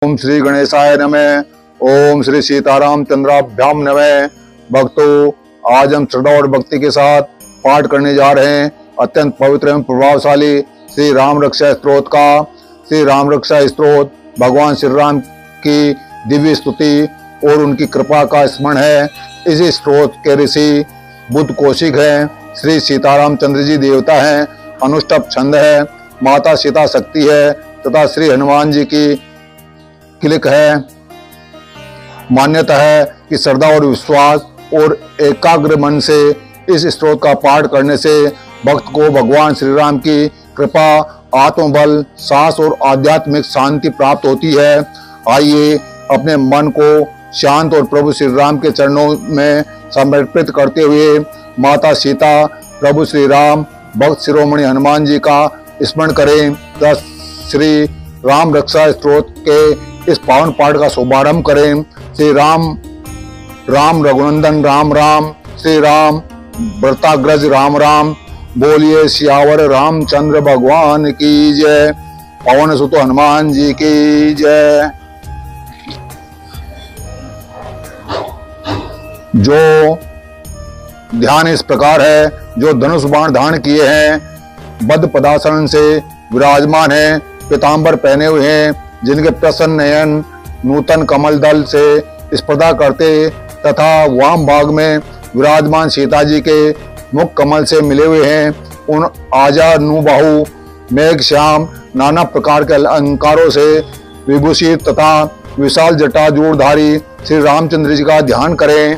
ओम श्री गणेशाय नमः। ओम श्री सीताराम चंद्राभ्याम नमः। भक्तों, आज हम श्रद्धा और भक्ति के साथ पाठ करने जा रहे हैं अत्यंत पवित्र एवं प्रभावशाली श्री राम रक्षा स्तोत्र का। श्री राम रक्षा स्तोत्र भगवान श्री राम की दिव्य स्तुति और उनकी कृपा का स्मरण है। इस स्तोत्र के ऋषि बुद्ध कौशिक हैं, श्री सीताराम चंद्र जी देवता हैं, अनुष्टप छंद है, माता सीता शक्ति है तथा श्री हनुमान जी की क्लिक है। मान्यता है कि श्रद्धा और विश्वास और एकाग्र मन से इस स्तोत्र का पाठ करने से भक्त को भगवान श्री राम की कृपा, आत्मबल, साहस और आध्यात्मिक शांति प्राप्त होती है। आइए अपने मन को शांत और प्रभु श्री राम के चरणों में समर्पित करते हुए माता सीता, प्रभु श्री राम, भक्त शिरोमणि हनुमान जी का स्मरण करें। दस श्री राम रक्षा स्तोत्र के इस पावन पाठ का शुभारंभ करें। श्री राम राम रघुनंदन राम राम, श्री राम व्रताग्रज राम राम, बोलिए सियावर रामचंद्र भगवान की जय, पवन सुत हनुमान जी की जय। जो ध्यान इस प्रकार है, जो धनुष बाण धारण किए हैं, बद्ध पदासन से विराजमान हैं, पीतांबर पहने हुए हैं, जिनके प्रसन्न नयन नूतन कमल दल से स्पर्धा करते तथा वाम भाग में विराजमान सीता जी के मुख कमल से मिले हुए हैं। उन आजानुबाहु मेघ श्याम नाना प्रकार के अलंकारों से विभूषित तथा विशाल जटाजूड़धारी श्री रामचंद्र जी का ध्यान करें।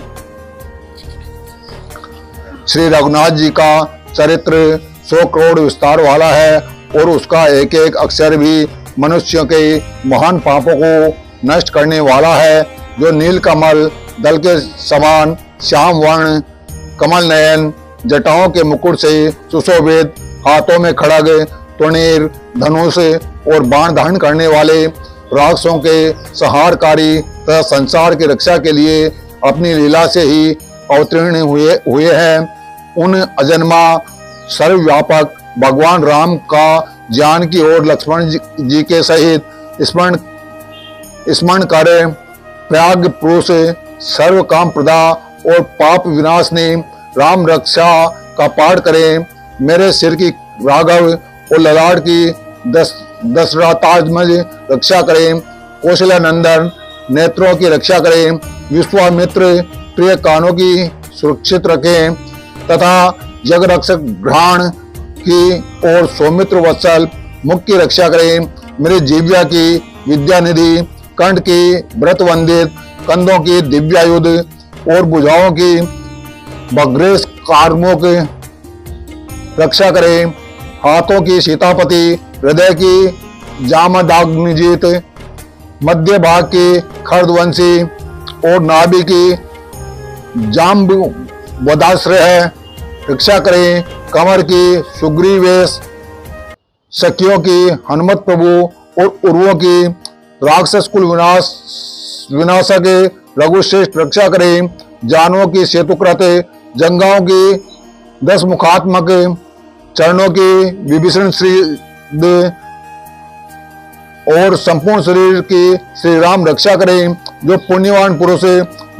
श्री रघुनाथ जी का चरित्र 100 करोड़ विस्तार वाला है और उसका एक एक अक्षर भी मनुष्यों के महान पापों को नष्ट करने वाला है। जो नील कमल दल के समान श्याम वर्ण, कमल नयन, जटाओं के मुकुट से सुशोभित, हाथों में खड़ग, त्वनीर, धनुष और बाण धारण करने वाले, राक्षसों के संहारकारी तथा संसार की रक्षा के लिए अपनी लीला से ही अवतीर्ण हुए हैं। उन अजन्मा सर्वव्यापक भगवान राम का ज्ञान की ओर लक्ष्मण जी के सहित स्मरण करें। प्रयाग पुरुष, सर्व काम प्रदा और पाप विनाशनी राम रक्षा का पाठ करें। मेरे सिर की राघव और ललाट की दशरथात्मज रक्षा करें। कौशल्या नंदन नेत्रों की रक्षा करें। विश्वामित्र प्रिय कानों की सुरक्षित रखें तथा जग रक्षक घ्राण की और सौमित्र वत्सल मुख की रक्षा करें। मेरे जीव्या की विद्या निधि, कंठ की व्रत वंदित, कंधों की दिव्यायुध और भुजाओं की बग्रेश कार्मों की रक्षा करें। हाथों की सीतापति, हृदय की जामदाग्निजीत, मध्य भाग की खर्दवंशी और नाभि की जाम्बवदाश्रय रक्षा करें। कमर की सुग्रीवेश, सखियों की हनुमत प्रभु और उर्वों की राक्षस कुल विनाशक रघुश्रेष्ठ रक्षा करें। जानों की सेतुकृत, जंगाओं की 10 मुखात्मक, चरणों की विभीषण श्री और संपूर्ण शरीर की श्री राम रक्षा करें। जो पुण्यवान पुरुष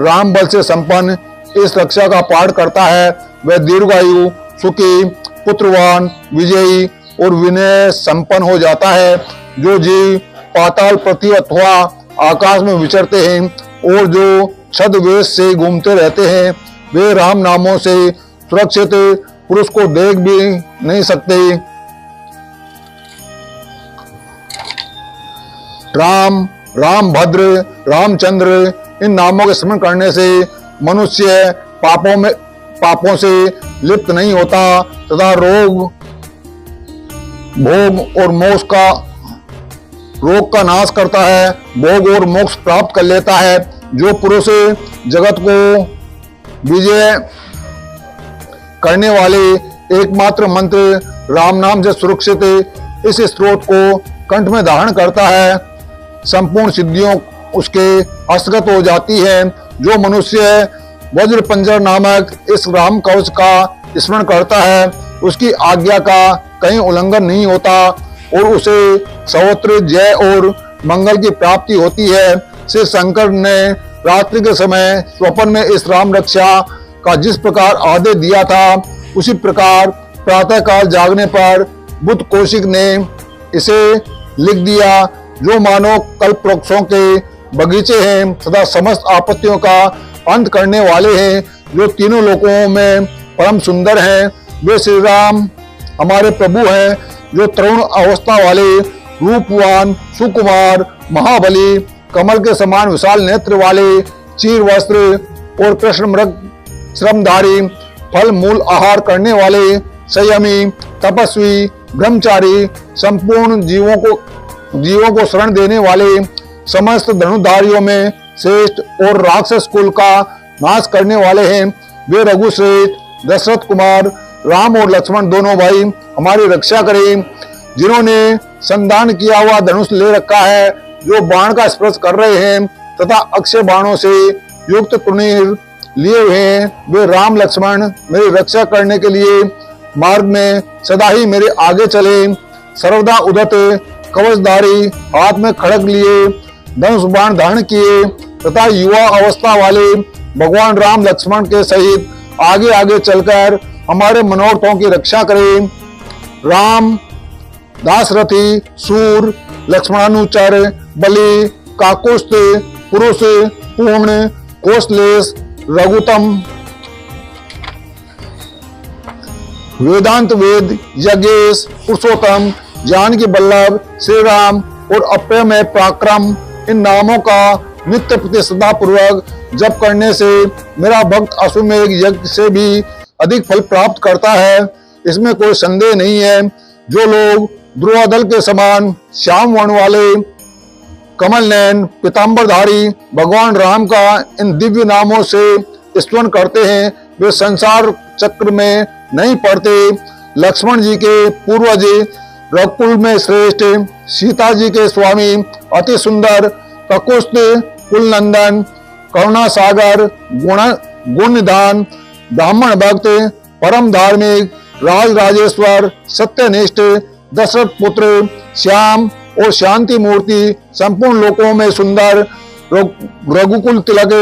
राम बल से संपन्न इस रक्षा का पाठ करता है, वह दीर्घायु, सुखी, पुत्रवान, विजयी और विनय संपन्न हो जाता है। जो जीव पाताल पृथ्वी अथवा आकाश में विचरते हैं और जो छद्मवेश से घूमते रहते हैं, वे राम नामों से सुरक्षित पुरुष को देख भी नहीं सकते। राम, रामभद्र, रामचंद्र इन नामों के स्मरण करने से मनुष्य पापों से लिप्त नहीं होता तथा रोग का नाश करता है, भोग और मोक्ष प्राप्त कर लेता है। जो पुरुष जगत को विजय करने वाले एकमात्र मंत्र राम नाम से सुरक्षित इस स्तोत्र को कंठ में धारण करता है, संपूर्ण सिद्धियों उसके हस्तगत हो जाती है। जो मनुष्य वज्र पंजर नामक इस राम कवच का स्मरण करता है, उसकी आज्ञा का कहीं उल्लंघन नहीं होता और उसे सर्वत्र जय और मंगल की प्राप्ति होती है। श्री शंकर ने रात्रि के समय स्वप्न में इस राम रक्षा का जिस प्रकार आदेश दिया था, उसी प्रकार प्रातः काल जागने पर बुद्ध कौशिक ने इसे लिख दिया, जो मानो कल्प वृक्षों के बगीचे हैं तथा समस्त आपत्तियों का अंत करने वाले हैं, जो तीनों लोकों में परम सुंदर हैं। वे श्री राम हमारे प्रभु हैं, जो तरुण अवस्था वाले, रूपवान, सुकुमार, महाबली, कमल के समान विशाल नेत्र वाले, चीर वस्त्र और कृष्ण मृग श्रमधारी, फल मूल आहार करने वाले, संयमी, तपस्वी, ब्रह्मचारी, संपूर्ण जीवों को शरण देने वाले, समस्त धनुधारियों में श्रेष्ठ और राक्षस कुल का नाश करने वाले हैं। वे रघुश्रेष्ठ दशरथ कुमार राम और लक्ष्मण दोनों भाई हमारी रक्षा करें, जिन्होंने संधान किया हुआ धनुष ले रखा है, जो बाण का स्पर्श कर रहे हैं तथा अक्षय बाणों से युक्त तुनीर लिए हुए हैं। वे राम लक्ष्मण मेरी रक्षा करने के लिए मार्ग में सदा ही मेरे आगे चले, सर्वदा उदत कवचधारी, हाथ में खड़ग लिए, धनुष बाण धारण किए तथा युवा अवस्था वाले भगवान राम लक्ष्मण के सहित आगे आगे चलकर हमारे मनोरथों की रक्षा करें। राम दासरथी, सूर, लक्ष्मणानुचर, बलि, काकुस्थ, पुरुष, पूर्ण, कौशलेश, रघुतम, वेदांत वेद, यज्ञेश, पुरुषोत्तम, जानकी बल्लभ, श्री राम और अप्यमेय पराक्रम, इन नामों का नित्य प्रतिश्रद्धा पूर्वक जप करने से मेरा भक्त अश्वमेध यज्ञ से भी अधिक फल प्राप्त करता है, इसमें कोई संदेह नहीं है। जो लोग ध्रुवदल के समान श्याम वर्ण वाले, कमल नयन, पीतांबरधारी भगवान राम का इन दिव्य नामों से स्तवन करते हैं, वे संसार चक्र में नहीं पड़ते। लक्ष्मण जी के पूर्वज, रघुकुल में श्रेष्ठ, सीता जी के स्वामी, अति सुंदर, ककुस्थ कुलनंदन, करुणा सागर, गुण निधान, ब्राह्मण भक्त, परम धार्मिक, राज राजेश्वर, सत्यनिष्ठ, दशरथ पुत्र, श्याम और शांति मूर्ति, संपूर्ण लोकों में सुंदर, रघुकुल तिलक,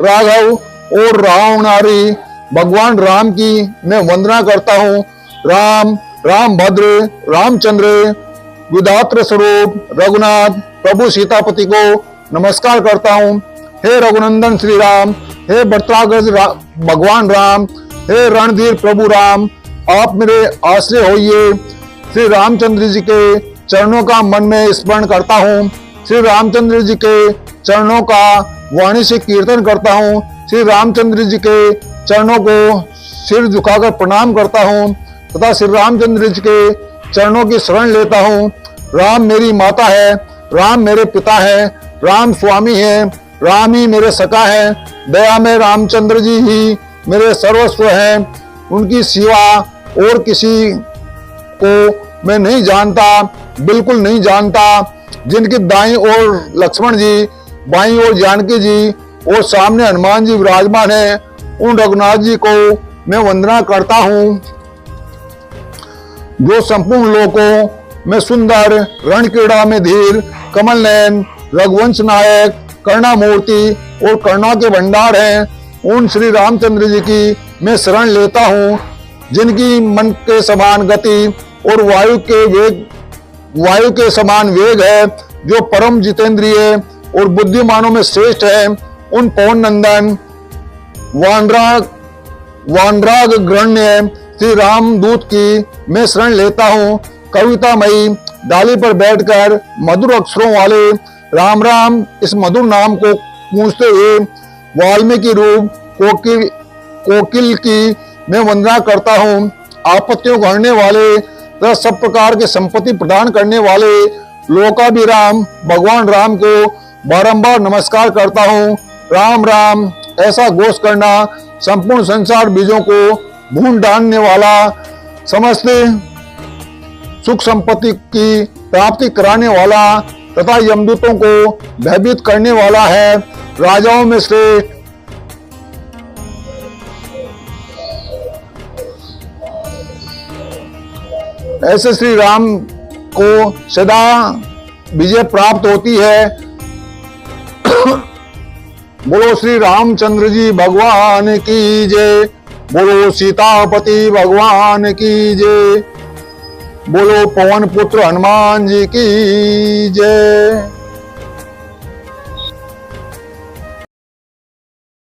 राघव और रावणारी भगवान राम की मैं वंदना करता हूँ। राम, राम भद्र, रामचंद्र, विधात्र स्वरूप रघुनाथ प्रभु सीतापति को नमस्कार करता हूँ। हे रघुनंदन श्री राम, हे भद्राग्रज भगवान राम, हे रणधीर प्रभु राम, आप मेरे आश्रय होइए। श्री रामचंद्र जी के चरणों का मन में स्मरण करता हूँ, श्री रामचंद्र जी के चरणों का वाणी से कीर्तन करता हूँ, श्री रामचंद्र जी के चरणों को सिर झुकाकर प्रणाम करता हूँ तथा श्री रामचंद्र जी के चरणों की शरण लेता हूँ। राम मेरी माता है, राम मेरे पिता है, राम स्वामी है, राम ही मेरे सखा है, दया में रामचंद्र जी ही मेरे सर्वस्व हैं। उनकी सिवा और किसी को मैं नहीं जानता, बिल्कुल नहीं जानता। जिनकी दाईं ओर लक्ष्मण जी, बाईं ओर जानकी जी और सामने हनुमान जी विराजमान है, उन रघुनाथ जी को मैं वंदना करता हूँ। जो संपूर्ण लोकों में सुंदर, रणक्रीड़ा में धीर, कमल नयन, रघुवंश नायक, करुणा मूर्ति और करुणा के भंडार हैं, उन श्री रामचंद्र जी की मैं शरण लेता हूँ। जिनकी मन के समान गति और वायु के समान वेग है, जो परम जितेंद्रिय और बुद्धिमानों में श्रेष्ठ है, उन पवन नंदन वानराग गण्य श्री रामदूत की मैं शरण लेता हूँ। कवितामयी डाली पर बैठकर मधुर अक्षरों वाले राम राम इस मधुर नाम को पूछते हुए वाल्मीकि रूप कोकिल की मैं वंदना करता हूँ। आपत्तियों को हरने वाले तथा सब प्रकार के संपत्ति प्रदान करने वाले लोकाभिराम भगवान राम को बारंबार नमस्कार करता हूँ। राम राम ऐसा घोष करना संपूर्ण संसार बीजों को भून डालने वाला, समस्त सुख संपत्ति की प्राप्ति कराने वाला तथा यमदूतों को भयभीत करने वाला है। राजाओं में श्रेष्ठ, ऐसे श्री राम को सदा विजय प्राप्त होती है। बोलो श्री रामचंद्र जी भगवान की जय। बोलो सीतापति भगवान की जय। बोलो पवन पुत्र हनुमान जी की जय।